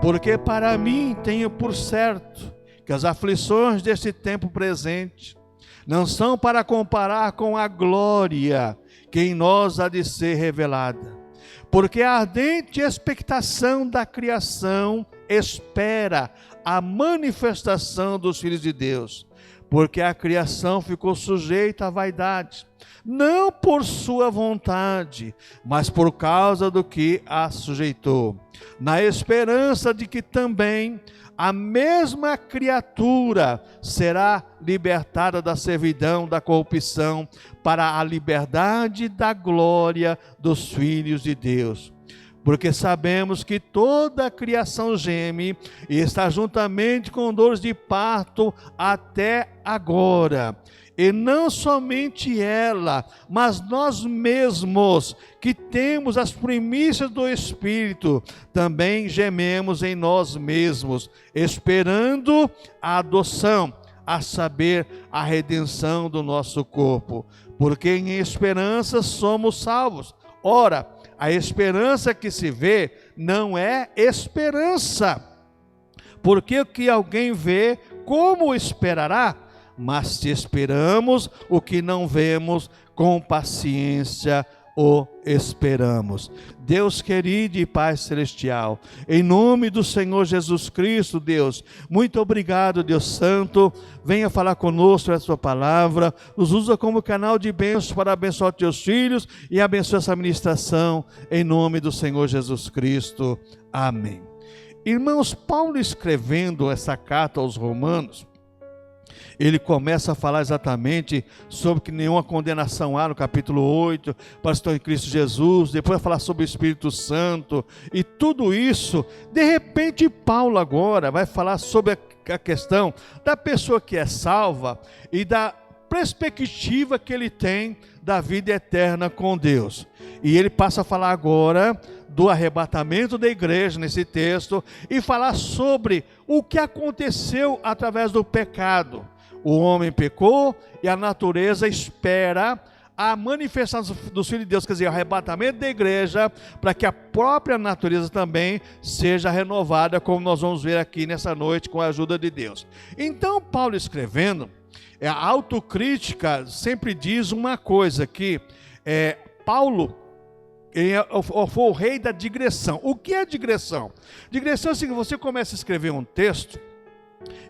Porque para mim tenho por certo que as aflições deste tempo presente não são para comparar com a glória que em nós há de ser revelada. Porque a ardente expectação da criação espera a manifestação dos filhos de Deus. Porque a criação ficou sujeita à vaidade, não por sua vontade, mas por causa do que a sujeitou, na esperança de que também a mesma criatura será libertada da servidão, da corrupção, para a liberdade da glória dos filhos de Deus. Porque sabemos que toda a criação geme e está juntamente com dores de parto até agora. E não somente ela, mas nós mesmos, que temos as primícias do Espírito, também gememos em nós mesmos, esperando a adoção, a saber, a redenção do nosso corpo. Porque em esperança somos salvos. Ora, a esperança que se vê não é esperança. Porque o que alguém vê, como esperará? Mas se esperamos o que não vemos, com paciência o esperamos. Deus querido e Pai celestial, em nome do Senhor Jesus Cristo, Deus, muito obrigado, Deus Santo, venha falar conosco a sua palavra, nos usa como canal de bênçãos para abençoar teus filhos e abençoa essa ministração, em nome do Senhor Jesus Cristo. Amém. Irmãos, Paulo escrevendo essa carta aos Romanos, ele começa a falar exatamente sobre que nenhuma condenação há no capítulo 8, para os que estão em Cristo Jesus, depois vai falar sobre o Espírito Santo, e tudo isso, de repente Paulo agora vai falar sobre a questão da pessoa que é salva e da perspectiva que ele tem da vida eterna com Deus. E ele passa a falar agora do arrebatamento da igreja nesse texto e falar sobre o que aconteceu através do pecado. O homem pecou e a natureza espera a manifestação dos filhos de Deus, quer dizer, o arrebatamento da igreja, para que a própria natureza também seja renovada, como nós vamos ver aqui nessa noite com a ajuda de Deus. Então Paulo escrevendo, a autocrítica sempre diz uma coisa, que Paulo foi o rei da digressão. O que é digressão? Digressão é o seguinte: você começa a escrever um texto,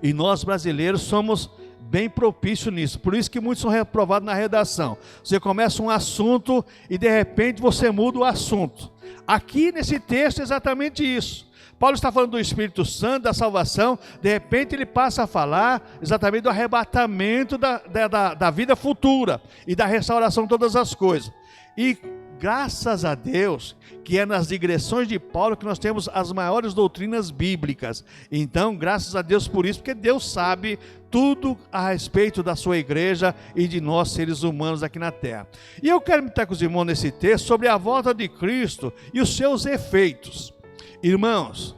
e nós brasileiros somos bem propícios nisso, por isso que muitos são reprovados na redação. Você começa um assunto e de repente você muda o assunto. Aqui nesse texto é exatamente isso. Paulo está falando do Espírito Santo, da salvação, de repente ele passa a falar exatamente do arrebatamento da vida futura e da restauração de todas as coisas. E graças a Deus que é nas digressões de Paulo que nós temos as maiores doutrinas bíblicas. Então, graças a Deus por isso, porque Deus sabe tudo a respeito da sua igreja e de nós seres humanos aqui na terra. E eu quero meditar com os irmãos nesse texto sobre a volta de Cristo e os seus efeitos. Irmãos,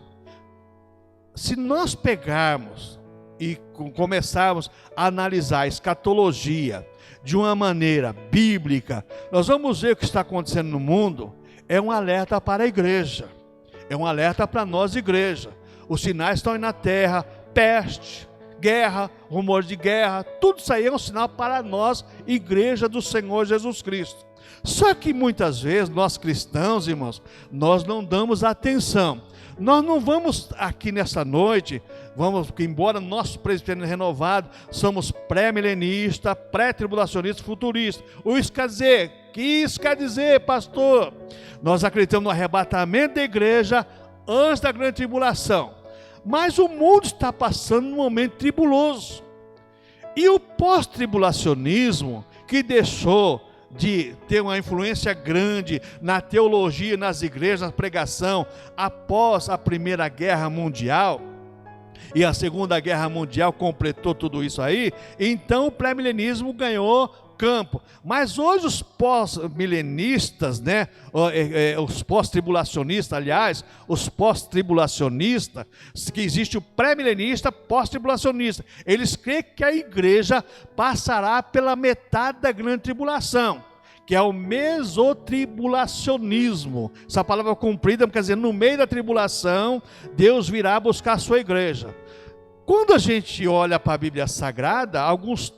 se nós pegarmos e começarmos a analisar a escatologia de uma maneira bíblica, nós vamos ver o que está acontecendo no mundo. É um alerta para a igreja, é um alerta para nós, igreja. Os sinais estão aí na terra: peste, guerra, rumor de guerra, tudo isso aí é um sinal para nós, igreja do Senhor Jesus Cristo. Só que muitas vezes nós cristãos, irmãos, nós não damos atenção. Nós não vamos aqui nessa noite, porque embora nosso presbitério renovado, somos pré-milenista, pré-tribulacionista, futurista. O que isso quer dizer, pastor? Nós acreditamos no arrebatamento da igreja antes da grande tribulação. Mas o mundo está passando um momento tribuloso. E o pós-tribulacionismo, que deixou de ter uma influência grande na teologia, nas igrejas, na pregação, após a Primeira Guerra Mundial, e a Segunda Guerra Mundial completou tudo isso aí, então o pré-milenismo ganhou campo. Mas hoje os pós-milenistas, né, os pós-tribulacionistas, aliás, os pós-tribulacionistas, que existe o pré-milenista, pós-tribulacionista, eles creem que a igreja passará pela metade da grande tribulação, que é o mesotribulacionismo. Essa palavra comprida quer dizer, no meio da tribulação, Deus virá buscar a sua igreja. Quando a gente olha para a Bíblia Sagrada, alguns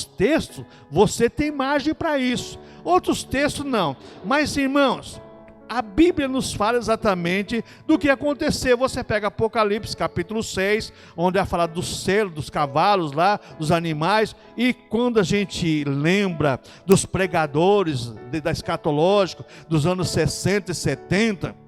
textos, você tem margem para isso. Outros textos não. Mas, irmãos, a Bíblia nos fala exatamente do que aconteceu. Você pega Apocalipse, capítulo 6, onde é falado do selo, dos cavalos lá, dos animais. E quando a gente lembra dos pregadores da escatológico, dos anos 60 e 70...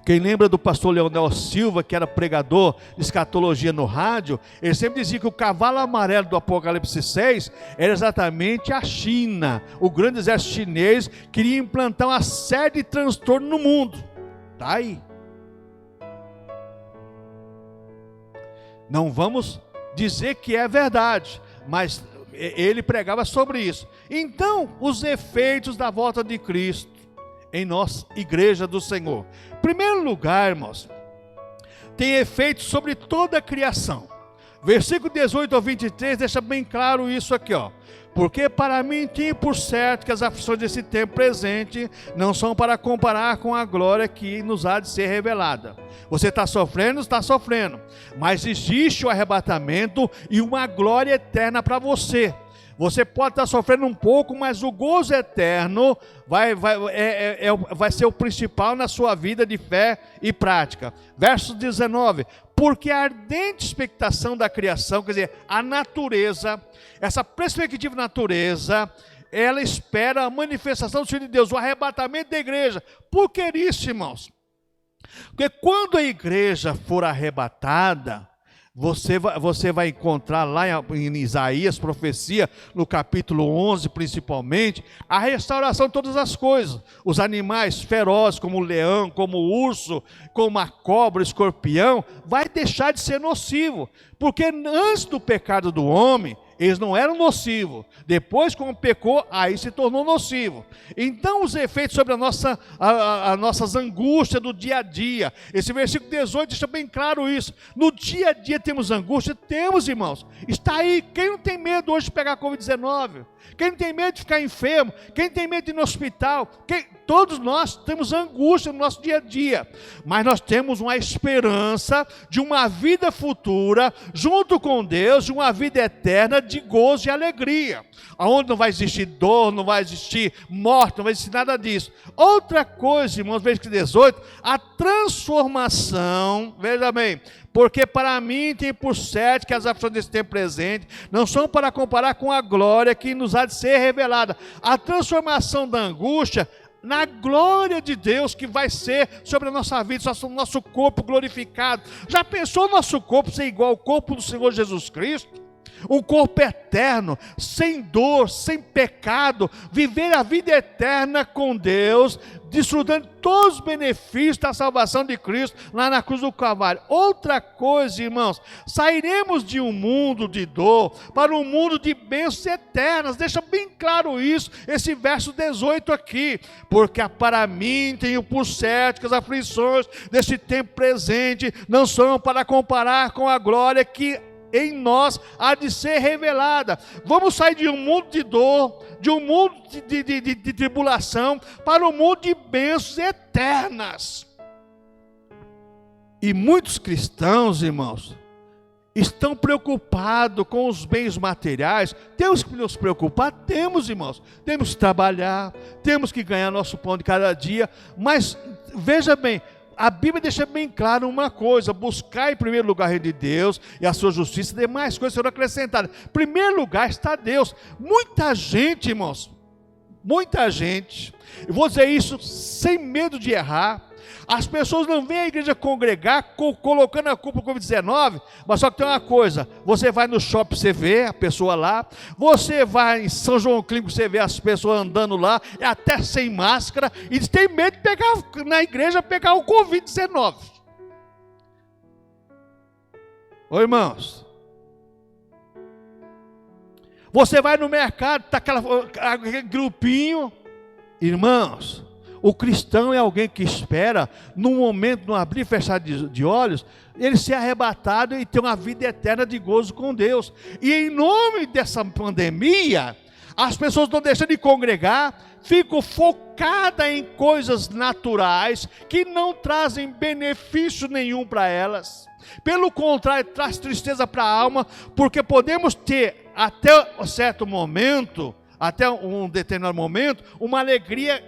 Quem lembra do pastor Leonel Silva, que era pregador de escatologia no rádio, ele sempre dizia que o cavalo amarelo do Apocalipse 6 era exatamente a China. O grande exército chinês queria implantar uma série de transtornos no mundo. Está aí. Não vamos dizer que é verdade, mas ele pregava sobre isso. Então, os efeitos da volta de Cristo em nossa igreja do Senhor. Em primeiro lugar, irmãos, tem efeitos sobre toda a criação. Versículo 18 ao 23 deixa bem claro isso aqui, ó. Porque para mim tenho por certo que as aflições desse tempo presente não são para comparar com a glória que nos há de ser revelada. Você está sofrendo? Está sofrendo. Mas existe o arrebatamento e uma glória eterna para você. Você pode estar sofrendo um pouco, mas o gozo eterno vai ser o principal na sua vida de fé e prática. Verso 19, porque a ardente expectação da criação, quer dizer, a natureza, essa perspectiva da natureza, ela espera a manifestação do Filho de Deus, o arrebatamento da igreja. Por que isso, irmãos? Porque quando a igreja for arrebatada, você vai encontrar lá em Isaías, profecia, no capítulo 11 principalmente, a restauração de todas as coisas. Os animais ferozes, como o leão, como o urso, como a cobra, o escorpião, vai deixar de ser nocivo. Porque antes do pecado do homem, eles não eram nocivos. Depois, como pecou, aí se tornou nocivo. Então, os efeitos sobre as nossas angústias do dia a dia. Esse versículo 18 deixa bem claro isso. No dia a dia temos angústia? Temos, irmãos. Está aí. Quem não tem medo hoje de pegar Covid-19? Quem não tem medo de ficar enfermo? Quem tem medo de ir no hospital? Todos nós temos angústia no nosso dia a dia. Mas nós temos uma esperança de uma vida futura, junto com Deus, de uma vida eterna de gozo e alegria. Onde não vai existir dor, não vai existir morte, não vai existir nada disso. Outra coisa, irmãos, versículo 18, a transformação, veja bem, porque para mim tem por certo que as aflições desse tempo presente não são para comparar com a glória que nos há de ser revelada. A transformação da angústia na glória de Deus que vai ser sobre a nossa vida, sobre o nosso corpo glorificado. Já pensou o nosso corpo ser igual ao corpo do Senhor Jesus Cristo? Um corpo eterno, sem dor, sem pecado, viver a vida eterna com Deus, desfrutando todos os benefícios da salvação de Cristo lá na cruz do Calvário. Outra coisa, irmãos, sairemos de um mundo de dor para um mundo de bênçãos eternas. Deixa bem claro isso, esse verso 18 aqui. Porque para mim tenho por certo que as aflições deste tempo presente não são para comparar com a glória que em nós há de ser revelada. Vamos sair de um mundo de dor, de um mundo de tribulação, para um mundo de bênçãos eternas. E muitos cristãos, irmãos, estão preocupados com os bens materiais. Temos que nos preocupar? Temos, irmãos. Temos que trabalhar, temos que ganhar nosso pão de cada dia. Mas, veja bem, a Bíblia deixa bem claro uma coisa: buscar em primeiro lugar o reino de Deus e a sua justiça, e demais coisas serão acrescentadas. Em primeiro lugar está Deus. Muita gente, irmãos, muita gente, eu vou dizer isso sem medo de errar, as pessoas não vêm à igreja congregar colocando a culpa no Covid-19, mas só que tem uma coisa: você vai no shopping, você vê a pessoa lá, você vai em São João Clínico, você vê as pessoas andando lá, até sem máscara, e eles têm medo de pegar na igreja, pegar o Covid-19. Ô irmãos, você vai no mercado, está aquele grupinho, irmãos. O cristão é alguém que espera, num momento, num abrir e fechar de olhos, ele ser arrebatado e ter uma vida eterna de gozo com Deus. E em nome dessa pandemia, As pessoas não deixam de congregar, ficam focadas em coisas naturais que não trazem benefício nenhum para elas. Pelo contrário, traz tristeza para a alma, porque podemos ter até um certo momento, até um determinado momento, uma alegria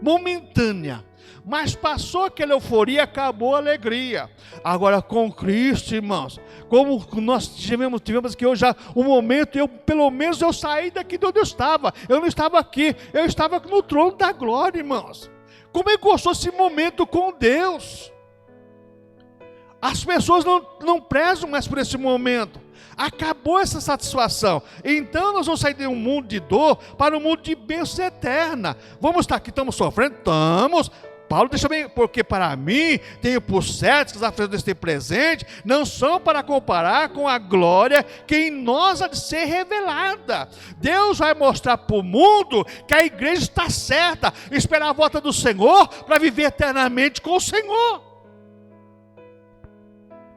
momentânea. Mas passou aquela euforia, acabou a alegria. Agora com Cristo, irmãos, como nós tivemos aqui hoje já um momento, pelo menos eu saí daqui de onde eu estava. Eu não estava aqui, eu estava no trono da glória, irmãos. Como é gostoso esse momento com Deus. As pessoas não prezam mais por esse momento. Acabou essa satisfação. Então nós vamos sair de um mundo de dor para um mundo de bênção eterna. Vamos estar aqui, estamos sofrendo? Estamos. Paulo deixa bem, porque para mim, tenho por certo que as aflições deste presente não são para comparar com a glória que em nós há de ser revelada. Deus vai mostrar para o mundo que a igreja está certa, esperar a volta do Senhor para viver eternamente com o Senhor.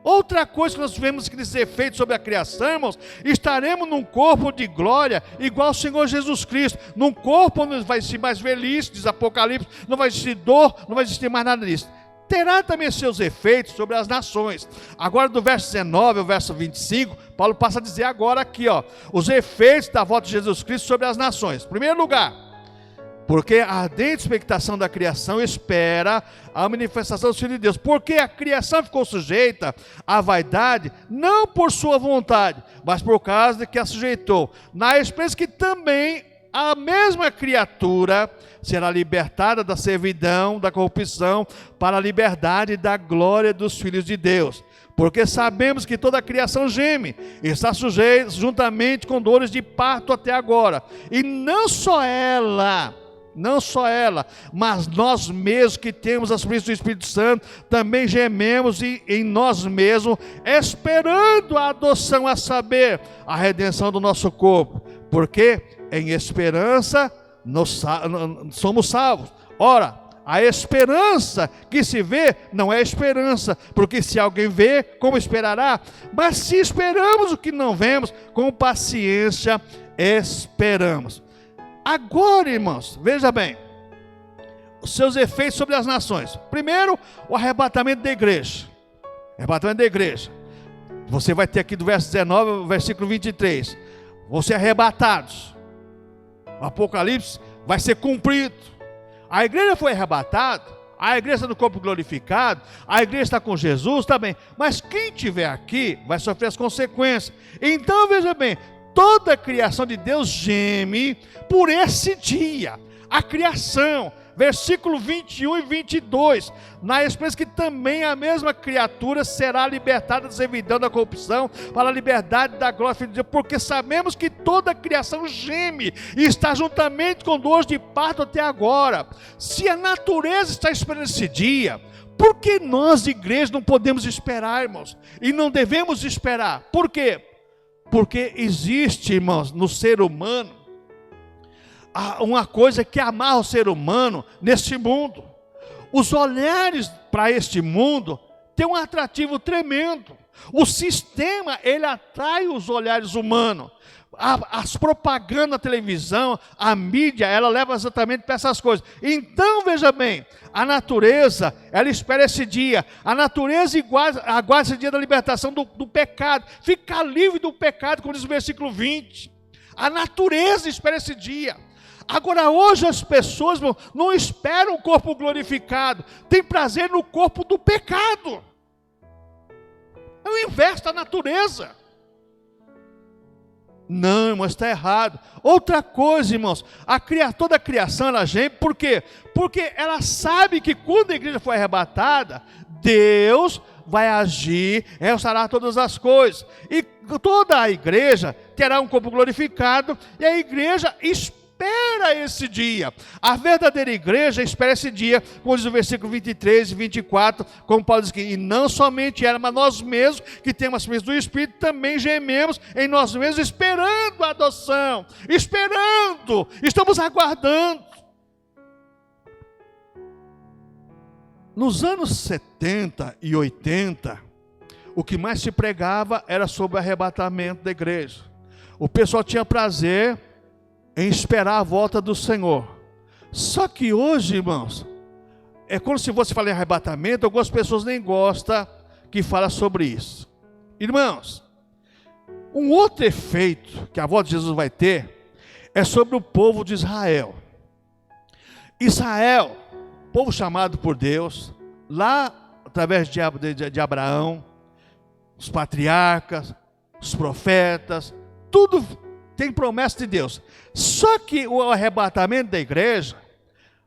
Outra coisa que nós vemos que diz efeito sobre a criação, irmãos, estaremos num corpo de glória igual ao Senhor Jesus Cristo, num corpo onde não vai existir mais velhice, diz Apocalipse, não vai existir dor, não vai existir mais nada disso. Terá também seus efeitos sobre as nações. Agora do verso 19 ao verso 25, Paulo passa a dizer agora aqui, os efeitos da volta de Jesus Cristo sobre as nações. Em primeiro lugar, porque a ardente expectação da criação espera a manifestação do Filho de Deus. Porque a criação ficou sujeita à vaidade, não por sua vontade, mas por causa de que a sujeitou. Na esperança que também a mesma criatura será libertada da servidão, da corrupção, para a liberdade da glória dos filhos de Deus. Porque sabemos que toda a criação geme, está sujeita juntamente com dores de parto até agora. E não só ela, mas nós mesmos que temos as primícias do Espírito Santo, também gememos em nós mesmos, esperando a adoção, a saber, a redenção do nosso corpo, porque em esperança somos salvos. Ora, a esperança que se vê não é esperança, porque se alguém vê, como esperará? Mas se esperamos o que não vemos, com paciência esperamos. Agora, irmãos, veja bem, os seus efeitos sobre as nações. Primeiro, o arrebatamento da igreja. Arrebatamento da igreja. Você vai ter aqui do verso 19 ao versículo 23. Vão ser arrebatados. O Apocalipse vai ser cumprido. A igreja foi arrebatada, a igreja está no corpo glorificado, a igreja está com Jesus também. Mas quem estiver aqui vai sofrer as consequências. Então, veja bem, toda a criação de Deus geme por esse dia. A criação, versículo 21 e 22, na esperança que também a mesma criatura será libertada da servidão da corrupção para a liberdade da glória de Deus, porque sabemos que toda a criação geme e está juntamente com dores de parto até agora. Se a natureza está esperando esse dia, por que nós, igreja, não podemos esperar, irmãos? E não devemos esperar. Por quê? Porque existe, irmãos, no ser humano, uma coisa que amarra o ser humano neste mundo. Os olhares para este mundo têm um atrativo tremendo. O sistema, ele atrai os olhares humanos. As propagandas, a televisão, a mídia, ela leva exatamente para essas coisas. Então, veja bem, a natureza, ela espera esse dia. A natureza aguarda esse dia da libertação do pecado. Ficar livre do pecado, como diz o versículo 20. A natureza espera esse dia. Agora, hoje as pessoas não esperam o corpo glorificado, tem prazer no corpo do pecado. É o inverso da natureza. Não, irmãos, está errado. Outra coisa, irmãos, toda a criação ela geme, por quê? Porque ela sabe que quando a igreja for arrebatada, Deus vai agir, restaurar todas as coisas. E toda a igreja terá um corpo glorificado, e a igreja espera esse dia. A verdadeira igreja espera esse dia, como diz o versículo 23 e 24, como Paulo diz aqui, e não somente ela, mas nós mesmos, que temos as primícias do Espírito, também gememos em nós mesmos, esperando a adoção, estamos aguardando. Nos anos 70 e 80, o que mais se pregava era sobre o arrebatamento da igreja. O pessoal tinha prazer em esperar a volta do Senhor. Só que hoje, irmãos, é como se você fala em arrebatamento, algumas pessoas nem gostam que fala sobre isso. Irmãos, um outro efeito que a volta de Jesus vai ter é sobre o povo de Israel. Israel, povo chamado por Deus, lá através de Abraão, os patriarcas, os profetas, tudo tem promessa de Deus. Só que o arrebatamento da igreja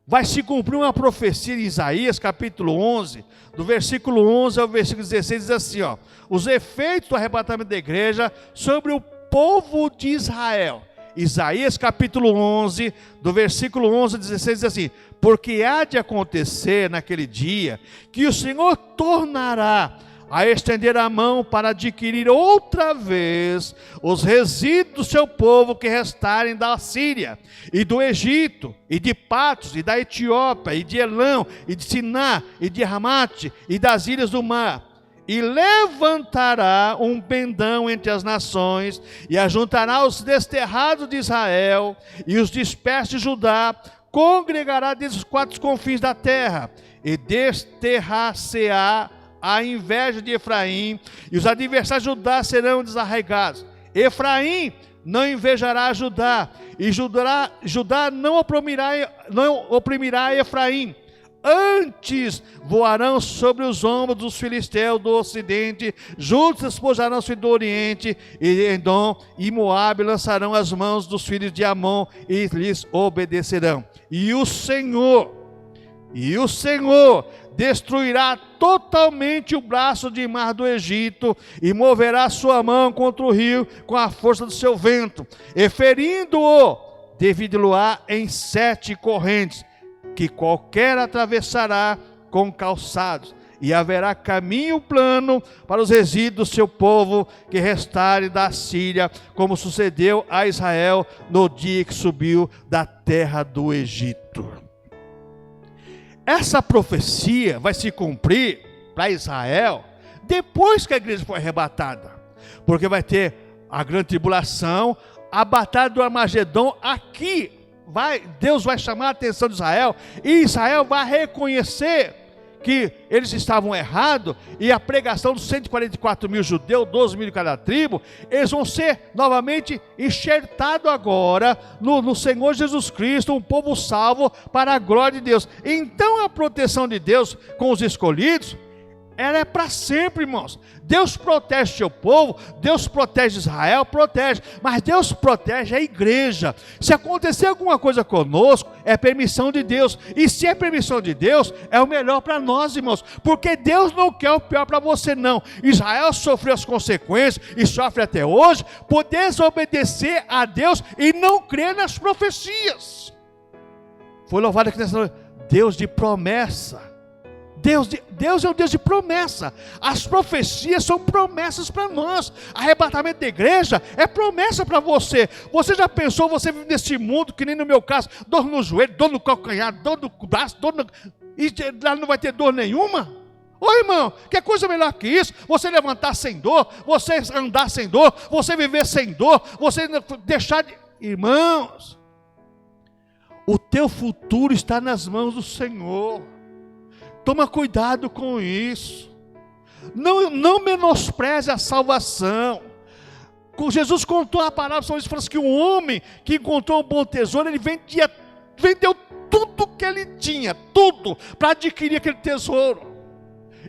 vai se cumprir uma profecia de Isaías, capítulo 11, do versículo 11 ao versículo 16, diz assim, ó: os efeitos do arrebatamento da igreja sobre o povo de Israel. Isaías capítulo 11, do versículo 11 ao 16, diz assim: porque há de acontecer naquele dia, que o Senhor tornará a estender a mão para adquirir outra vez os resíduos do seu povo que restarem da Síria, e do Egito, e de Patos, e da Etiópia, e de Elão, e de Siná, e de Ramate, e das ilhas do mar. E levantará um pendão entre as nações, e ajuntará os desterrados de Israel, e os dispersos de Judá, congregará desde os quatro confins da terra, e desterrar-se-á a inveja de Efraim, e os adversários de Judá serão desarraigados. Efraim não invejará Judá, e Judá não oprimirá Efraim. Antes voarão sobre os ombros dos filisteus do ocidente, juntos despojarão os filhos do oriente, e Edom e Moabe lançarão as mãos dos filhos de Amon, e lhes obedecerão. E o Senhor destruirá totalmente o braço de mar do Egito, e moverá sua mão contra o rio com a força do seu vento, e ferindo-o, dividindo-á em 7 correntes, que qualquer atravessará com calçados, e haverá caminho plano para os resíduos do seu povo que restarem da Síria, como sucedeu a Israel no dia que subiu da terra do Egito. Essa profecia vai se cumprir para Israel depois que a igreja for arrebatada, porque vai ter a grande tribulação, a batalha do Armagedon. Aqui Deus vai chamar a atenção de Israel, e Israel vai reconhecer que eles estavam errados, e a pregação dos 144 mil judeus, 12 mil de cada tribo, eles vão ser novamente enxertados agora no Senhor Jesus Cristo, um povo salvo para a glória de Deus. Então a proteção de Deus com os escolhidos, ela é para sempre, irmãos. Deus protege o seu povo, Deus protege Israel, protege, mas Deus protege a igreja. Se acontecer alguma coisa conosco, é permissão de Deus, e se é permissão de Deus, é o melhor para nós, irmãos, porque Deus não quer o pior para você, não. Israel sofreu as consequências, e sofre até hoje, por desobedecer a Deus, e não crer nas profecias. Foi louvado aqui nessa noite, Deus de promessa. Deus é um Deus de promessa. As profecias são promessas para nós. Arrebatamento da igreja é promessa para você. Você já pensou, você vive nesse mundo, que nem no meu caso, dor no joelho, dor no calcanhar, dor no braço, e lá não vai ter dor nenhuma? Ô irmão, que coisa melhor que isso? Você levantar sem dor, você andar sem dor, você viver sem dor, você deixar de... Irmãos, o teu futuro está nas mãos do Senhor. Toma cuidado com isso. Não menospreze a salvação. Jesus contou a parábola, falou assim, que um homem que encontrou um bom tesouro, ele vendeu tudo que ele tinha, tudo, para adquirir aquele tesouro.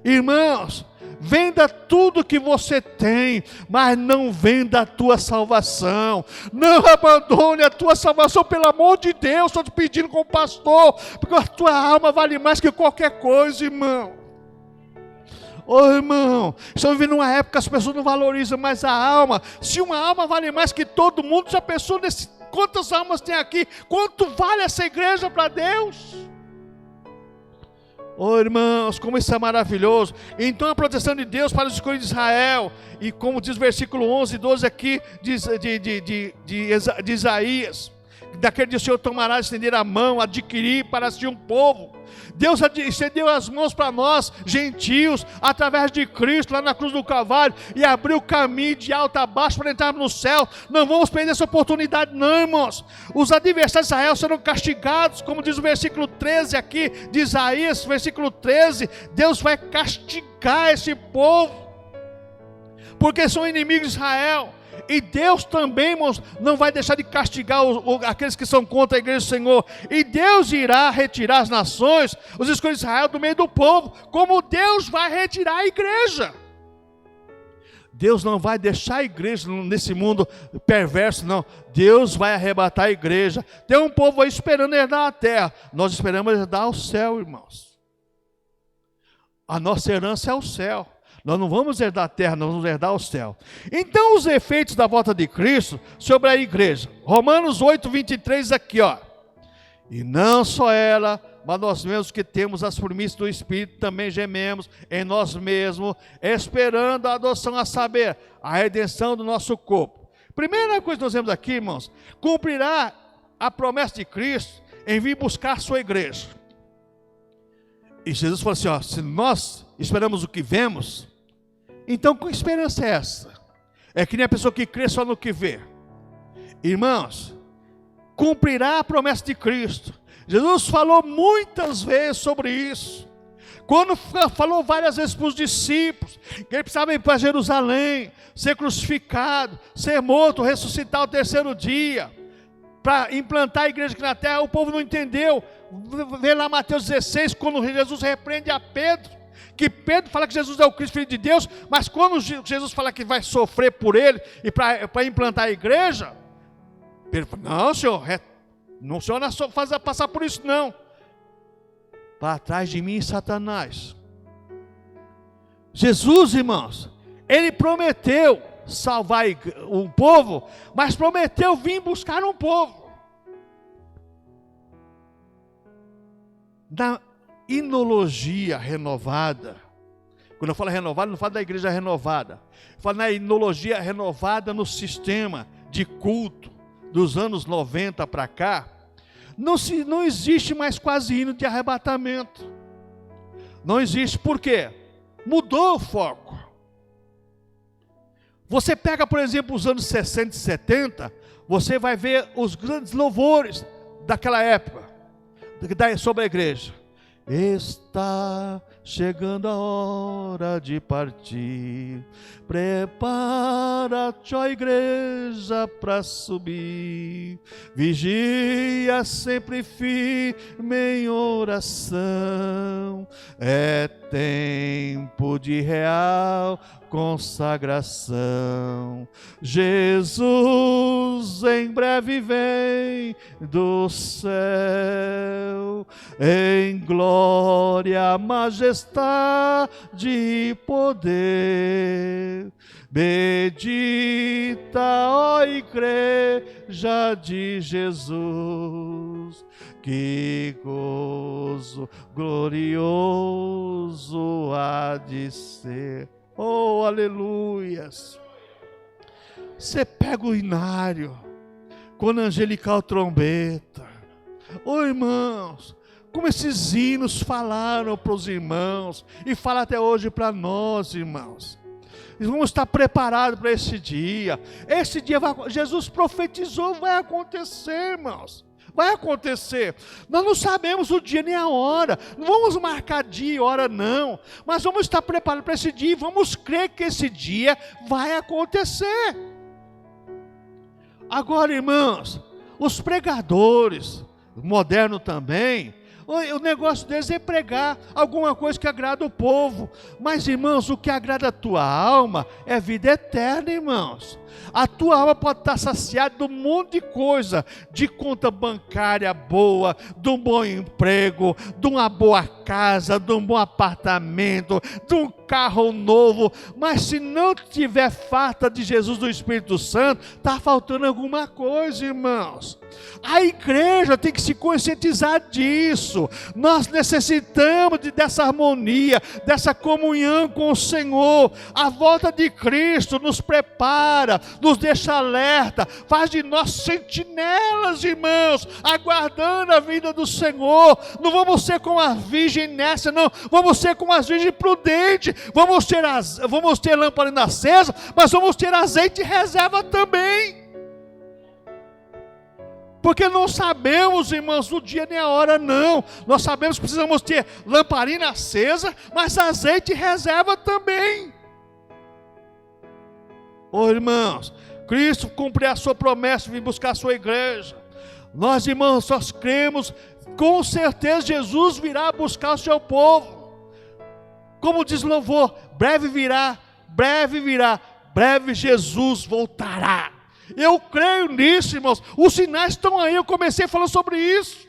Irmãos, venda tudo que você tem, mas não venda a tua salvação. Não abandone a tua salvação, pelo amor de Deus. Estou te pedindo como pastor, porque a tua alma vale mais que qualquer coisa, irmão. Ô irmão, estamos vivendo uma época que as pessoas não valorizam mais a alma. Se uma alma vale mais que todo mundo, já pensou quantas almas tem aqui? Quanto vale essa igreja para Deus? Oh irmãos, como isso é maravilhoso. Então a proteção de Deus para os escolhidos de Israel, e como diz o versículo 11 e 12 aqui de Isaías, daquele dia o Senhor tomará, estender a mão, adquirir para si um povo. Deus estendeu as mãos para nós, gentios, através de Cristo, lá na cruz do Calvário, e abriu o caminho de alto a baixo para entrarmos no céu. Não vamos perder essa oportunidade não, irmãos. Os adversários de Israel serão castigados, como diz o versículo 13 aqui, de Isaías, versículo 13, Deus vai castigar esse povo, porque são inimigos de Israel. E Deus também, irmãos, não vai deixar de castigar aqueles que são contra a igreja do Senhor. E Deus irá retirar as nações, os escolhidos de Israel, do meio do povo, como Deus vai retirar a igreja. Deus não vai deixar a igreja nesse mundo perverso, não. Deus vai arrebatar a igreja. Tem um povo aí esperando herdar a terra. Nós esperamos herdar o céu, irmãos. A nossa herança é o céu. Nós não vamos herdar a terra, nós vamos herdar o céu. Então os efeitos da volta de Cristo sobre a igreja. Romanos 8, 23 aqui, ó. E não só ela, mas nós mesmos que temos as primícias do Espírito, também gememos em nós mesmos, esperando a adoção, a saber, a redenção do nosso corpo. Primeira coisa que nós vemos aqui, irmãos, cumprirá a promessa de Cristo em vir buscar a sua igreja. E Jesus falou assim, ó, se nós esperamos o que vemos, então que esperança é essa? É que nem a pessoa que crê só no que vê. Irmãos, cumprirá a promessa de Cristo. Jesus falou muitas vezes sobre isso. Quando falou várias vezes para os discípulos, que ele precisava ir para Jerusalém, ser crucificado, ser morto, ressuscitar ao terceiro dia, para implantar a igreja aqui na terra. O povo não entendeu. Vê lá Mateus 16, quando Jesus repreende a Pedro, que Pedro fala que Jesus é o Cristo, Filho de Deus, mas quando Jesus fala que vai sofrer por ele e para implantar a igreja, Pedro fala, não, senhor, não, senhor, não faz passar por isso não. Para trás de mim, Satanás. Jesus, irmãos, ele prometeu salvar o povo, mas prometeu vir buscar um povo. Na inologia renovada, quando eu falo renovada, não falo da igreja renovada, eu falo na inologia renovada no sistema de culto dos anos 90 para cá, não existe mais quase hino de arrebatamento. Não existe, por quê? Mudou o foco. Você pega, por exemplo, os anos 60 e 70, você vai ver os grandes louvores daquela época, sobre a igreja. Está chegando a hora de partir, prepara-te, ó igreja, para subir, vigia sempre firme em oração, é tempo de real consagração. Jesus em breve vem do céu, em glória, majestade e poder. Bendita, ó igreja de Jesus, que gozo glorioso há de ser. Oh, aleluias! Você pega o inário, quando angelical trombeta. Oh, irmãos, como esses hinos falaram para os irmãos, e falam até hoje para nós, irmãos. Vamos estar preparados para esse dia. Esse dia Jesus profetizou, vai acontecer, irmãos. Vai acontecer. Nós não sabemos o dia nem a hora. Não vamos marcar dia e hora não. Mas vamos estar preparados para esse dia e vamos crer que esse dia vai acontecer. Agora, irmãos, os pregadores, modernos também, o negócio deles é pregar alguma coisa que agrada o povo. Mas, irmãos, o que agrada a tua alma é vida eterna, irmãos. A tua alma pode estar saciada de um monte de coisa, de conta bancária boa, de um bom emprego, de uma boa casa, de um bom apartamento, de um carro novo, mas se não tiver farta de Jesus, do Espírito Santo, está faltando alguma coisa, irmãos. A igreja tem que se conscientizar disso. Nós necessitamos dessa harmonia, dessa comunhão com o Senhor. A volta de Cristo nos prepara, nos deixa alerta, faz de nós sentinelas, irmãos, aguardando a vinda do Senhor. Não vamos ser como a virgem nessa, não. Vamos ser como as virgens prudentes. Vamos ter lamparina acesa, mas vamos ter azeite em reserva também. Porque não sabemos, irmãos, o dia nem a hora, não. Nós sabemos que precisamos ter lamparina acesa, mas azeite em reserva também. Irmãos, Cristo cumpriu a sua promessa de vir buscar a sua igreja. Nós, irmãos, nós cremos, com certeza Jesus virá buscar o seu povo. Como diz o louvor, breve virá, breve Jesus voltará. Eu creio nisso, irmãos. Os sinais estão aí, eu comecei falando sobre isso.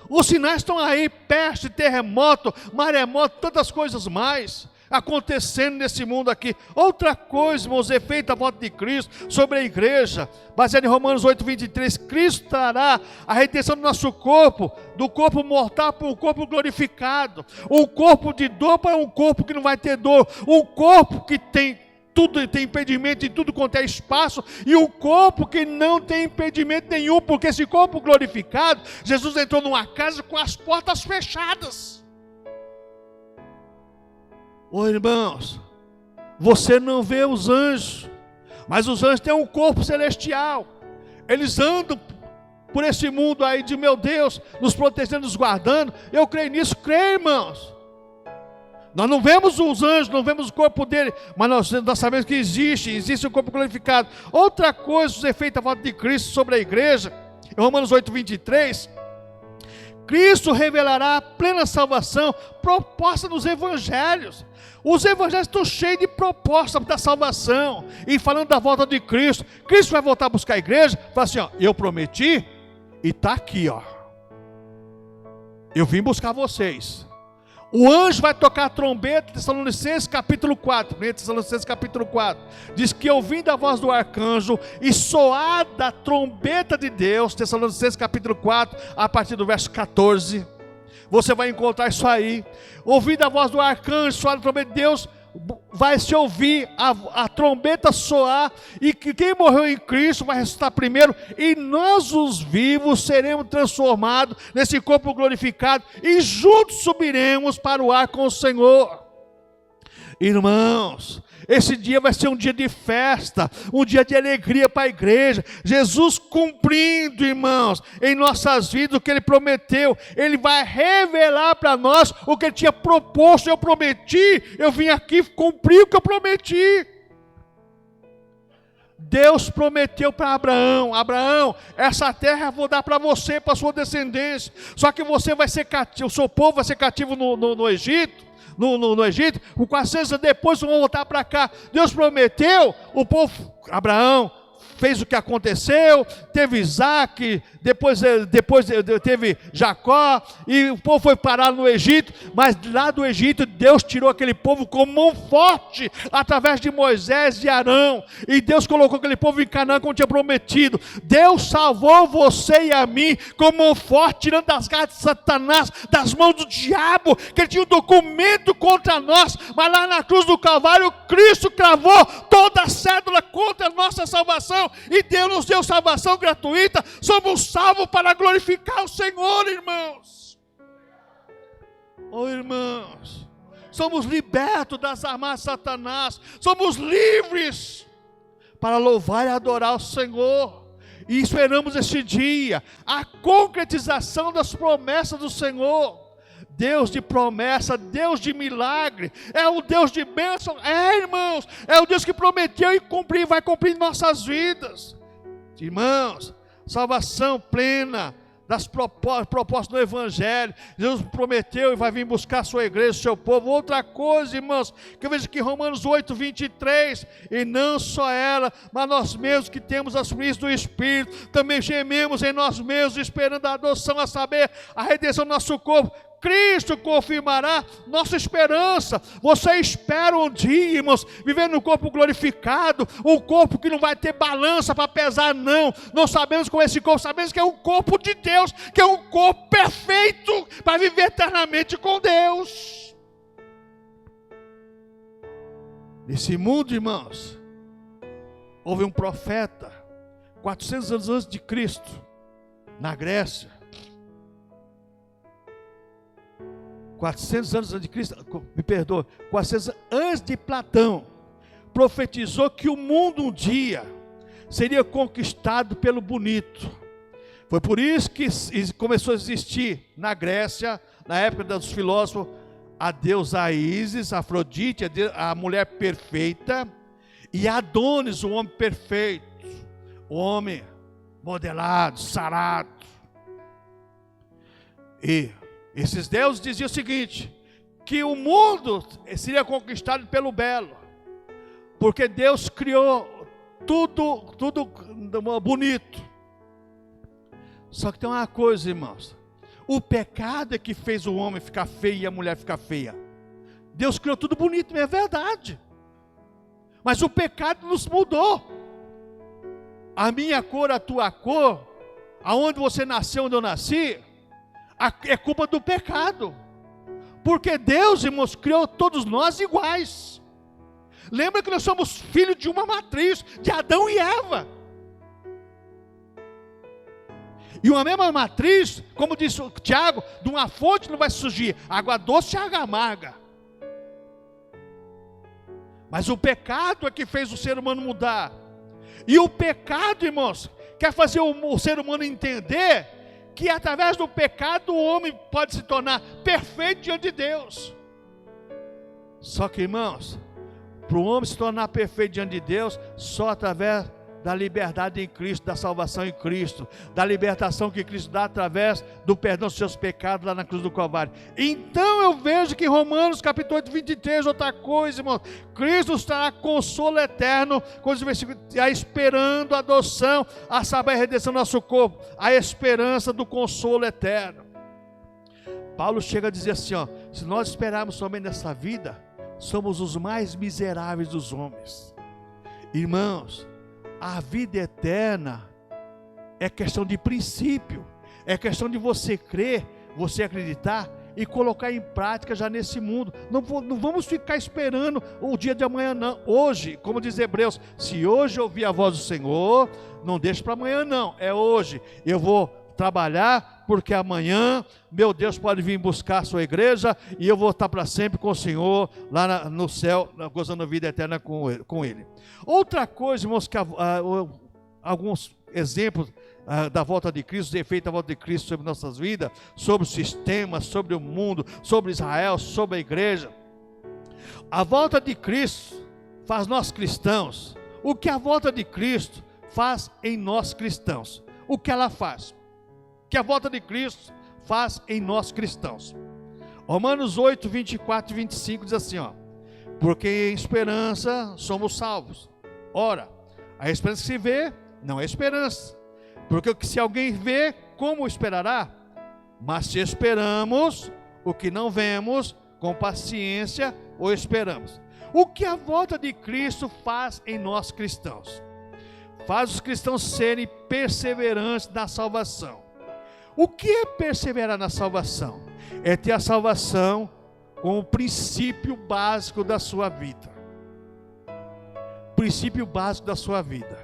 Os sinais estão aí, peste, terremoto, maremoto, tantas coisas mais acontecendo nesse mundo aqui. Outra coisa, irmãos, efeito da volta de Cristo sobre a igreja, baseado em Romanos 8:23, Cristo trará a redenção do nosso corpo, do corpo mortal para um corpo glorificado. Um corpo de dor para um corpo que não vai ter dor. Um corpo que tem impedimento em tudo quanto é espaço, e um corpo que não tem impedimento nenhum, porque esse corpo glorificado, Jesus entrou numa casa com as portas fechadas. Irmãos, você não vê os anjos, mas os anjos têm um corpo celestial. Eles andam por esse mundo aí de, meu Deus, nos protegendo, nos guardando. Eu creio nisso, creio, irmãos. Nós não vemos os anjos, não vemos o corpo dele, mas nós sabemos que existe um corpo glorificado. Outra coisa, os efeitos da volta de Cristo sobre a igreja, em Romanos 8:23, Cristo revelará a plena salvação proposta nos evangelhos. Os evangelhos estão cheios de propostas da salvação, e falando da volta de Cristo, Cristo vai voltar a buscar a igreja, fala assim, eu prometi, e está aqui, eu vim buscar vocês. O anjo vai tocar a trombeta, Tessalonicenses capítulo 4, Tessalonicenses capítulo 4, diz que ouvindo a voz do arcanjo e soada a trombeta de Deus, Tessalonicenses capítulo 4, a partir do verso 14, você vai encontrar isso aí. Ouvindo a voz do arcanjo, soada a trombeta de Deus, vai se ouvir a trombeta soar, e que quem morreu em Cristo vai ressuscitar primeiro, e nós os vivos seremos transformados nesse corpo glorificado, e juntos subiremos para o ar com o Senhor. Irmãos, esse dia vai ser um dia de festa, um dia de alegria para a igreja. Jesus cumprindo, irmãos, em nossas vidas o que Ele prometeu. Ele vai revelar para nós o que Ele tinha proposto. Eu prometi, eu vim aqui cumprir o que eu prometi. Deus prometeu para Abraão, essa terra eu vou dar para você, para a sua descendência. Só que você vai ser cativo, o seu povo vai ser cativo no Egito. No Egito, por 400 anos depois vão voltar para cá. Deus prometeu, o povo, Abraão fez o que aconteceu, teve Isaac, depois teve Jacó, e o povo foi parar no Egito, mas lá do Egito Deus tirou aquele povo com mão forte, através de Moisés e Arão, e Deus colocou aquele povo em Canaã como tinha prometido. Deus salvou você e a mim com mão forte, tirando das garras de Satanás, das mãos do diabo, que ele tinha um documento contra nós, mas lá na cruz do Calvário, Cristo cravou toda a cédula contra a nossa salvação, e Deus nos deu salvação gratuita. Somos salvos para glorificar o Senhor, irmãos. Irmãos, somos libertos das armas de Satanás, somos livres para louvar e adorar o Senhor, e esperamos este dia, a concretização das promessas do Senhor. Deus de promessa, Deus de milagre, é o Deus de bênção, irmãos, é o Deus que prometeu e vai cumprir em nossas vidas. Irmãos, salvação plena das propostas do Evangelho. Jesus prometeu e vai vir buscar a sua igreja, o seu povo. Outra coisa, irmãos, que eu vejo aqui em Romanos 8:23, e não só ela, mas nós mesmos que temos as primícias do Espírito, também gememos em nós mesmos, esperando a adoção, a saber, a redenção do nosso corpo. Cristo confirmará nossa esperança. Você espera um dia, irmãos, viver no corpo glorificado, um corpo que não vai ter balança para pesar, não sabemos como é esse corpo, sabemos que é um corpo de Deus, que é um corpo perfeito para viver eternamente com Deus. Nesse mundo, irmãos, houve um profeta, 400 anos antes de Cristo, na Grécia. 400 anos antes de Cristo, me perdoa, 400 anos antes de Platão, profetizou que o mundo um dia seria conquistado pelo bonito. Foi por isso que começou a existir na Grécia, na época dos filósofos, a deusa Ísis, Afrodite, a mulher perfeita, e Adonis, o homem perfeito, o homem modelado, sarado. E esses deuses diziam o seguinte, que o mundo seria conquistado pelo belo, porque Deus criou tudo bonito. Só que tem uma coisa, irmãos, o pecado é que fez o homem ficar feio e a mulher ficar feia. Deus criou tudo bonito, é verdade, mas o pecado nos mudou. A minha cor, a tua cor, aonde você nasceu, onde eu nasci, é culpa do pecado, porque Deus, irmãos, criou todos nós iguais. Lembra que nós somos filhos de uma matriz, de Adão e Eva, e uma mesma matriz, como disse o Tiago, de uma fonte não vai surgir água doce e água amarga. Mas o pecado é que fez o ser humano mudar, e o pecado, irmãos, quer fazer o ser humano entender que através do pecado o homem pode se tornar perfeito diante de Deus. Só que, irmãos, para o homem se tornar perfeito diante de Deus, só através da liberdade em Cristo, da salvação em Cristo, da libertação que Cristo dá através do perdão dos seus pecados lá na cruz do Calvário. Então eu vejo que Romanos capítulo 8, 23, outra coisa, irmão, Cristo nos trará consolo eterno, esperando a adoção, a saber a redenção do nosso corpo, a esperança do consolo eterno. Paulo chega a dizer assim, se nós esperarmos somente nessa vida, somos os mais miseráveis dos homens. Irmãos, a vida eterna é questão de princípio, é questão de você crer, você acreditar e colocar em prática já nesse mundo. Não vamos ficar esperando o dia de amanhã, não. Hoje, como diz Hebreus, se hoje ouvir a voz do Senhor, não deixe para amanhã, não. É hoje. Eu vou trabalhar, porque amanhã meu Deus pode vir buscar a sua igreja e eu vou estar para sempre com o Senhor lá no céu, gozando a vida eterna com Ele. Outra coisa, irmãos, que alguns exemplos da volta de Cristo, os efeitos da volta de Cristo sobre nossas vidas, sobre o sistema, sobre o mundo, sobre Israel, sobre a igreja. A volta de Cristo faz nós cristãos o que a volta de Cristo faz em nós cristãos. O que ela faz? Que a volta de Cristo faz em nós cristãos. Romanos 8, 24 e 25 diz assim, porque em esperança somos salvos. Ora, a esperança que se vê não é esperança, porque se alguém vê, como esperará? Mas se esperamos o que não vemos, com paciência o esperamos. O que a volta de Cristo faz em nós cristãos? Faz os cristãos serem perseverantes na salvação. O que é perseverar na salvação? É ter a salvação como princípio básico da sua vida. Princípio básico da sua vida.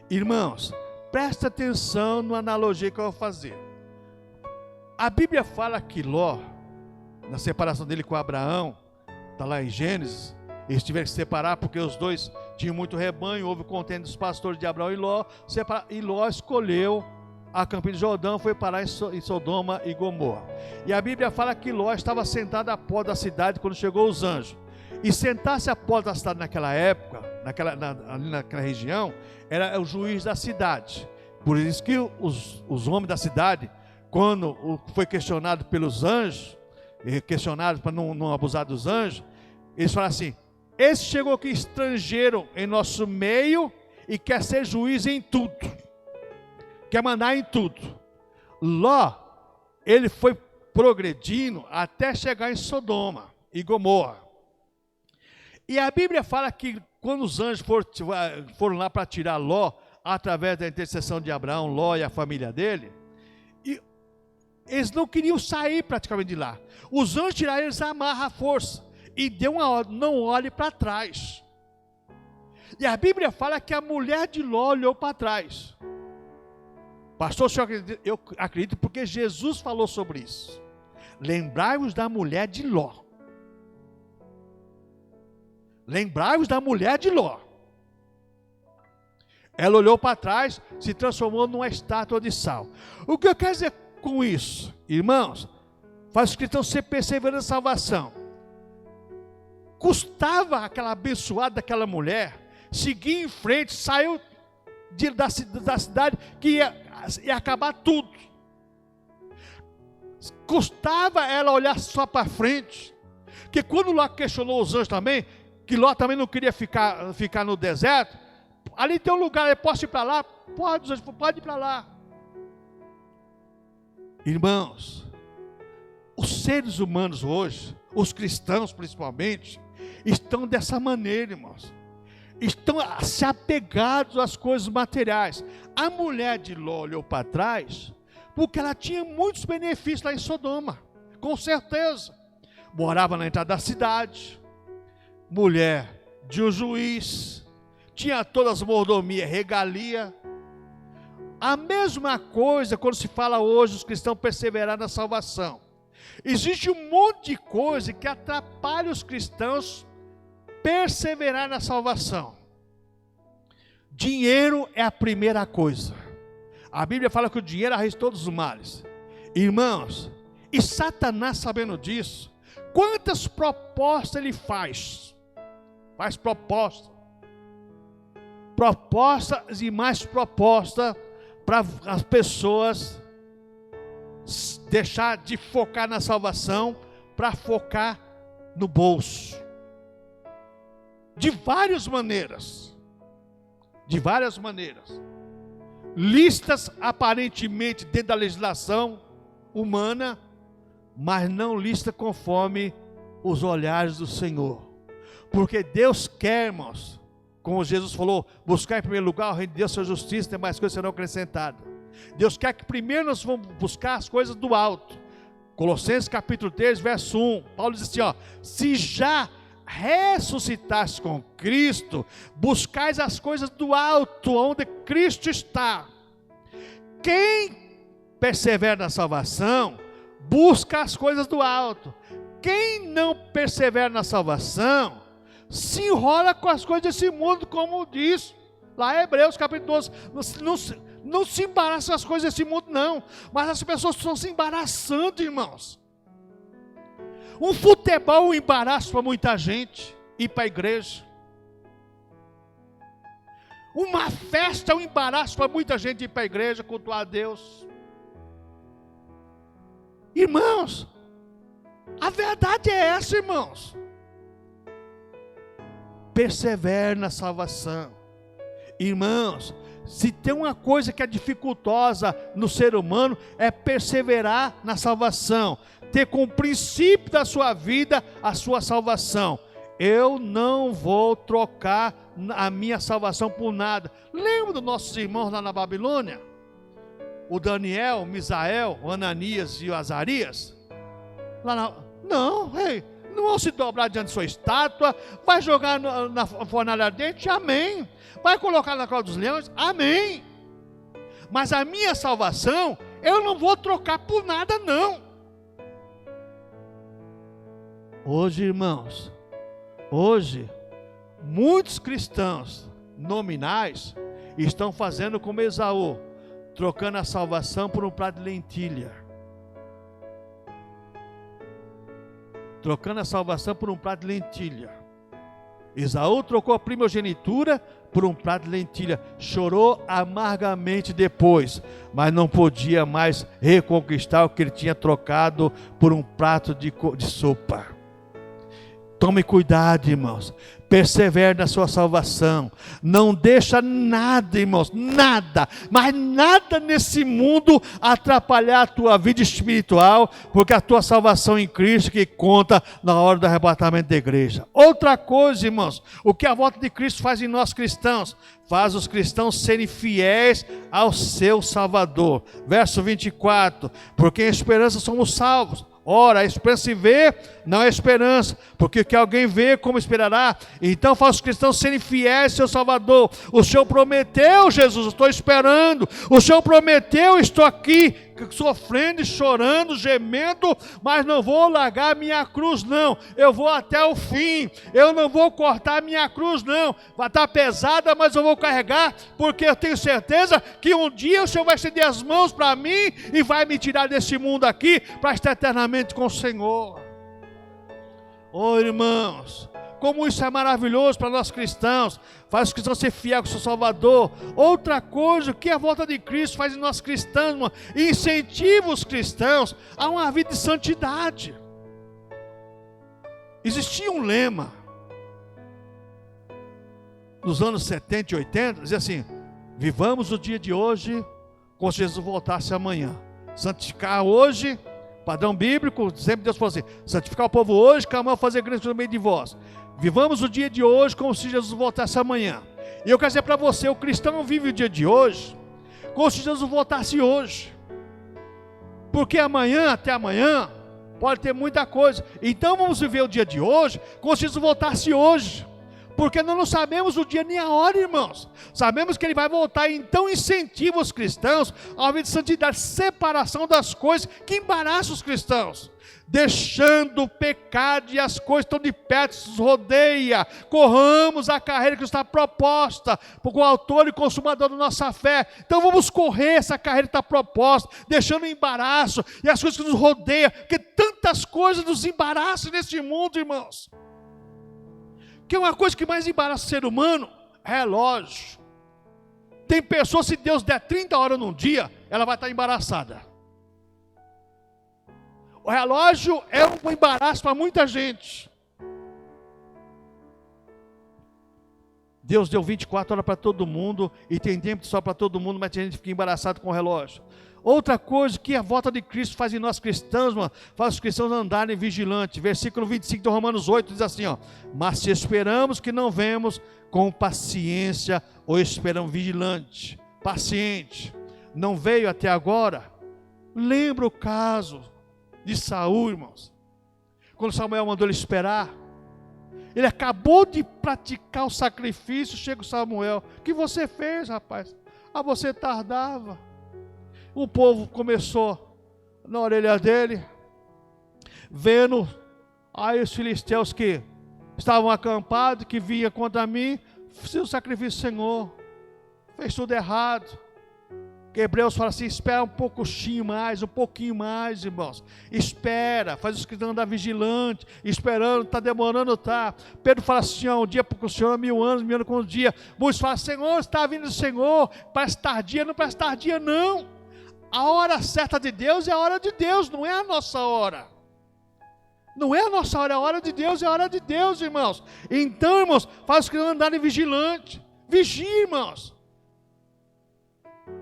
Irmãos, presta atenção na analogia que eu vou fazer. A Bíblia fala que Ló, na separação dele com Abraão, está lá em Gênesis, eles tiveram que se separar porque os dois tinham muito rebanho, houve contenda dos pastores de Abraão e Ló escolheu a Campina de Jordão, foi parar em Sodoma e Gomorra. E a Bíblia fala que Ló estava sentado à porta da cidade quando chegou os anjos. E sentar-se à porta da cidade naquela época, ali naquela região, era o juiz da cidade. Por isso que os homens da cidade, quando foi questionado pelos anjos, questionado para não abusar dos anjos, eles falaram assim: esse chegou aqui estrangeiro em nosso meio e quer ser juiz em tudo, quer mandar em tudo. Ló, ele foi progredindo até chegar em Sodoma e Gomorra. E a Bíblia fala que quando os anjos foram lá para tirar Ló, através da intercessão de Abraão, Ló e a família dele, e eles não queriam sair praticamente de lá. Os anjos tiraram eles à marra à força, e deu uma ordem: não olhe para trás. E a Bíblia fala que a mulher de Ló olhou para trás. Pastor, o senhor acredita? Eu acredito porque Jesus falou sobre isso. Lembrai-vos da mulher de Ló. Lembrai-vos da mulher de Ló. Ela olhou para trás, se transformou numa estátua de sal. O que eu quero dizer com isso, irmãos? Faz os cristãos ser perseverantes na salvação. Custava aquela abençoada daquela mulher seguir em frente, saiu da cidade que ia acabar tudo. Custava ela olhar só para frente, porque quando Ló questionou os anjos também, que Ló também não queria ficar no deserto, ali tem um lugar, eu posso ir para lá? Pode ir para lá. Irmãos, os seres humanos hoje, os cristãos principalmente, estão dessa maneira, irmãos. Estão se apegados às coisas materiais. A mulher de Ló olhou para trás, porque ela tinha muitos benefícios lá em Sodoma, com certeza. Morava na entrada da cidade, mulher de um juiz, tinha todas as mordomias, regalia. A mesma coisa quando se fala hoje os cristãos perseverar na salvação. Existe um monte de coisa que atrapalha os cristãos perseverar na salvação. Dinheiro é a primeira coisa. A Bíblia fala que o dinheiro é a raiz de todos os males. Irmãos, e Satanás, sabendo disso, quantas propostas ele faz? Faz propostas e mais propostas para as pessoas deixar de focar na salvação para focar no bolso. De várias maneiras. Listas aparentemente dentro da legislação humana, mas não lista conforme os olhares do Senhor. Porque Deus quer, irmãos, como Jesus falou, buscar em primeiro lugar o reino de Deus, sua justiça, tem mais coisas serão acrescentadas. Deus quer que primeiro nós vamos buscar as coisas do alto. Colossenses capítulo 3, verso 1, Paulo diz assim, se já ressuscitaste com Cristo, buscais as coisas do alto, onde Cristo está. Quem persevera na salvação, busca as coisas do alto. Quem não persevera na salvação, se enrola com as coisas desse mundo, como diz lá em Hebreus capítulo 12, não se embaraça com as coisas desse mundo não, mas as pessoas estão se embaraçando, irmãos. Um futebol é um embaraço para muita gente ir para a igreja. Uma festa é um embaraço para muita gente ir para a igreja, cultuar a Deus. Irmãos, a verdade é essa, irmãos. Persevere na salvação. Irmãos, se tem uma coisa que é dificultosa no ser humano, é perseverar na salvação. Ter como princípio da sua vida a sua salvação. Eu não vou trocar a minha salvação por nada. Lembra dos nossos irmãos lá na Babilônia? O Daniel, o Misael, o Ananias e o Azarias? Não vão se dobrar diante de sua estátua, vai jogar na fornalha ardente, amém. Vai colocar na cova dos leões, amém. Mas a minha salvação, eu não vou trocar por nada não. Hoje, irmãos, muitos cristãos nominais estão fazendo como Esaú, trocando a salvação por um prato de lentilha. Trocando a salvação por um prato de lentilha. Esaú trocou a primogenitura por um prato de lentilha. Chorou amargamente depois, mas não podia mais reconquistar o que ele tinha trocado por um prato de sopa. Tome cuidado, irmãos. Persevere na sua salvação. Não deixa nada, irmãos, nada, mas nada nesse mundo atrapalhar a tua vida espiritual, porque a tua salvação em Cristo que conta na hora do arrebatamento da igreja. Outra coisa, irmãos, o que a volta de Cristo faz em nós cristãos? Faz os cristãos serem fiéis ao seu Salvador. Verso 24, porque em esperança somos salvos. Ora, a esperança se vê, não é esperança, porque o que alguém vê, como esperará? Então faz os cristãos serem fiéis ao seu Salvador. O Senhor prometeu, Jesus, estou esperando. O Senhor prometeu, estou aqui, sofrendo e chorando, gemendo, mas não vou largar a minha cruz, não. Eu vou até o fim. Eu não vou cortar a minha cruz, não. Vai estar pesada, mas eu vou carregar, porque eu tenho certeza que um dia o Senhor vai estender as mãos para mim e vai me tirar desse mundo aqui para estar eternamente com o Senhor. Oh, irmãos, como isso é maravilhoso para nós cristãos. Faz os cristãos ser fiéis ao seu Salvador. Outra coisa que a volta de Cristo faz em nós cristãos, irmão, incentiva os cristãos a uma vida de santidade. Existia um lema nos anos 70 e 80, dizia assim: vivamos o dia de hoje como se Jesus voltasse amanhã. Santificar hoje, padrão bíblico, sempre Deus falou assim: santificar o povo hoje, que amanhã fazer grande no meio de vós. Vivamos o dia de hoje como se Jesus voltasse amanhã. E eu quero dizer para você, o cristão vive o dia de hoje como se Jesus voltasse hoje. Porque amanhã, até amanhã, pode ter muita coisa. Então vamos viver o dia de hoje como se Jesus voltasse hoje. Porque nós não sabemos o dia nem a hora, irmãos. Sabemos que Ele vai voltar, então incentiva os cristãos a uma vida de santidade, separação das coisas que embaraçam os cristãos. Deixando o pecado e as coisas que estão de perto, nos rodeia. Corramos a carreira que está proposta por o autor e consumador da nossa fé. Então vamos correr essa carreira que está proposta, deixando o embaraço e as coisas que nos rodeiam, porque tantas coisas nos embaraçam nesse mundo, irmãos. Que é uma coisa que mais embaraça o ser humano, relógio. Tem pessoas, se Deus der 30 horas num dia, ela vai estar embaraçada. O relógio é um embaraço para muita gente. Deus deu 24 horas para todo mundo, e tem tempo só para todo mundo, mas tem gente que fica embaraçado com o relógio. Outra coisa que a volta de Cristo faz em nós cristãos, mano, faz os cristãos andarem vigilantes. Versículo 25 de Romanos 8 diz assim, ó: mas se esperamos que não vemos, com paciência ou esperamos vigilante, paciente. Não veio até agora? Lembra o caso de Saul, irmãos, quando Samuel mandou ele esperar. Ele acabou de praticar o sacrifício. Chega o Samuel: o que você fez, rapaz? Ah, você tardava. O povo começou na orelha dele, vendo aí os filisteus que estavam acampados, que vinham contra mim. Fiz o sacrifício, Senhor, fez tudo errado. Hebreus fala assim: espera um pouquinho mais, irmãos. Espera, faz os cristãos andar vigilante, esperando, está demorando, tá. Pedro fala assim: ó, um dia para o Senhor, 1000 anos com um dia. Muitos falam: Senhor, está vindo o Senhor, parece tardia, não parece tardia, não. A hora certa de Deus é a hora de Deus, não é a nossa hora. Não é a nossa hora, é a hora de Deus, é a hora de Deus, irmãos. Então, irmãos, faz os cristãos andarem vigilante. Vigie, irmãos.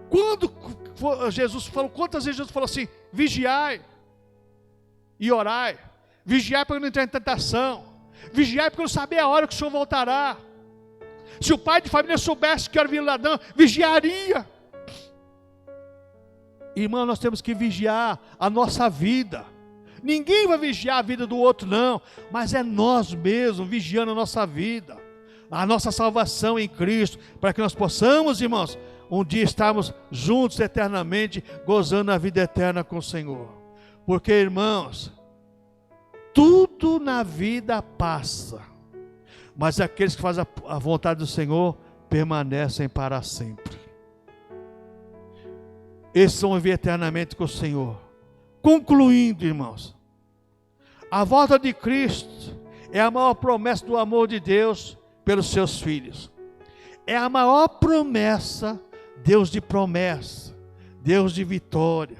Quando Jesus falou, quantas vezes Jesus falou assim: vigiai e orai, vigiai para não entrar em tentação, vigiai para não saber a hora que o Senhor voltará. Se o pai de família soubesse que hora vinha o ladrão, vigiaria. Irmão, nós temos que vigiar a nossa vida. Ninguém vai vigiar a vida do outro, não, mas é nós mesmos vigiando a nossa vida, a nossa salvação em Cristo, para que nós possamos, irmãos, um dia estarmos juntos eternamente, gozando a vida eterna com o Senhor. Porque, irmãos, tudo na vida passa, mas aqueles que fazem a vontade do Senhor permanecem para sempre. Esses vão viver eternamente com o Senhor. Concluindo, irmãos, a volta de Cristo é a maior promessa do amor de Deus pelos seus filhos. É a maior promessa. Deus de promessa, Deus de vitória.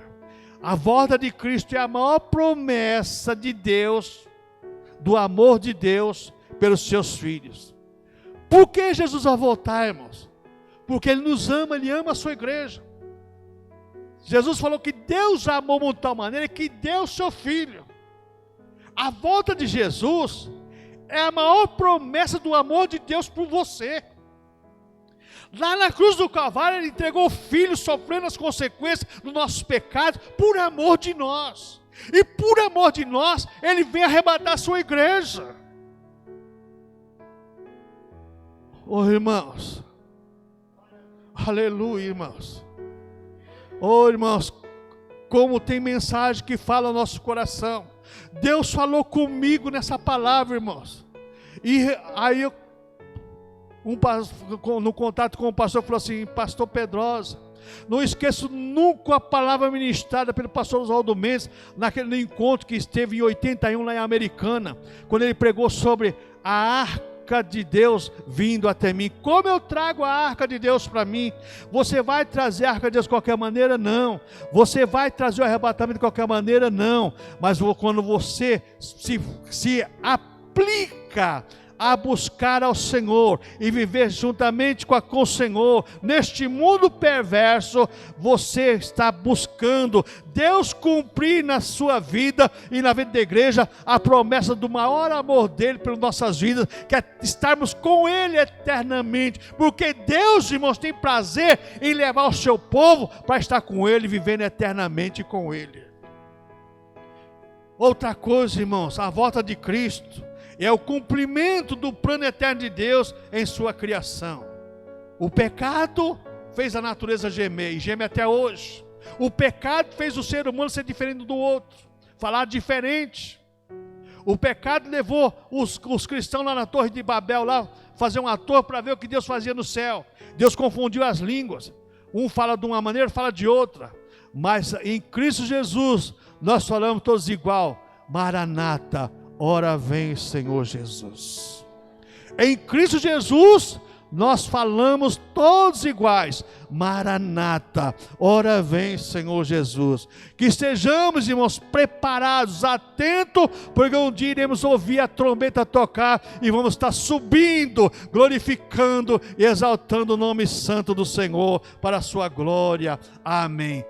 A volta de Cristo é a maior promessa de Deus, do amor de Deus pelos seus filhos. Por que Jesus vai voltar, irmãos? Porque Ele nos ama, Ele ama a sua igreja. Jesus falou que Deus amou de tal maneira que deu o seu Filho. A volta de Jesus é a maior promessa do amor de Deus por você. Lá na cruz do Calvário, Ele entregou o Filho, sofrendo as consequências dos nossos pecados, por amor de nós. E por amor de nós, Ele vem arrebatar a sua igreja. Oh, irmãos, aleluia, irmãos. Oh, irmãos, como tem mensagem que fala no nosso coração. Deus falou comigo nessa palavra, irmãos. E aí no contato com o pastor, falou assim: pastor Pedrosa, não esqueço nunca a palavra ministrada pelo pastor Oswaldo Mendes, naquele encontro que esteve em 81 lá em Americana, quando ele pregou sobre a arca de Deus vindo até mim. Como eu trago a arca de Deus para mim? Você vai trazer a arca de Deus de qualquer maneira? Não. Você vai trazer o arrebatamento de qualquer maneira? Não. Mas quando você se aplica a buscar ao Senhor e viver juntamente com o Senhor neste mundo perverso, você está buscando Deus cumprir na sua vida e na vida da igreja a promessa do maior amor dele pelas nossas vidas, que é estarmos com Ele eternamente, porque Deus, irmãos, tem prazer em levar o seu povo para estar com Ele, vivendo eternamente com Ele. Outra coisa, irmãos, a volta de Cristo é o cumprimento do plano eterno de Deus em sua criação. O pecado fez a natureza gemer, e geme até hoje. O pecado fez o ser humano ser diferente do outro, falar diferente. O pecado levou os cristãos lá na Torre de Babel, lá, fazer uma torre para ver o que Deus fazia no céu. Deus confundiu as línguas. Um fala de uma maneira, fala de outra. Mas em Cristo Jesus, nós falamos todos igual. Maranata, ora vem, Senhor Jesus. Em Cristo Jesus, nós falamos todos iguais. Maranata, ora vem, Senhor Jesus. Que estejamos, irmãos, preparados, atentos, porque um dia iremos ouvir a trombeta tocar e vamos estar subindo, glorificando e exaltando o nome santo do Senhor para a sua glória. Amém.